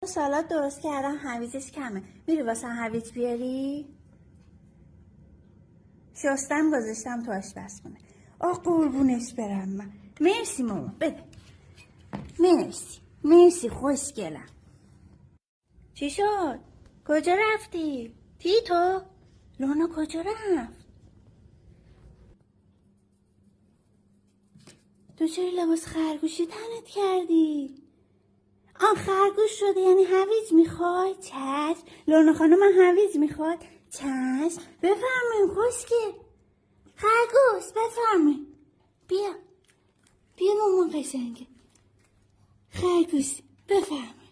سالاد درست کردم، هویجش کمه. میری واسه هویج بیاری؟ شستم گذاشتم تو آشپزخونه. قربونش برم من. مرسی ماما، بده. مرسی خوشگلم. چی شد؟ کجا رفتی؟ تیتو؟ لونا کجا رفت؟ تو چرا لباس خرگوشی تنت کردی؟ خرگوش شده یعنی هویج میخوای؟ چشم. لونا خانم من هویج میخواد؟ چشم. بفرمایین خوشگل. خرگوش بفرمایین. بیا مامان قشنگه. خرگوش بفرمایین.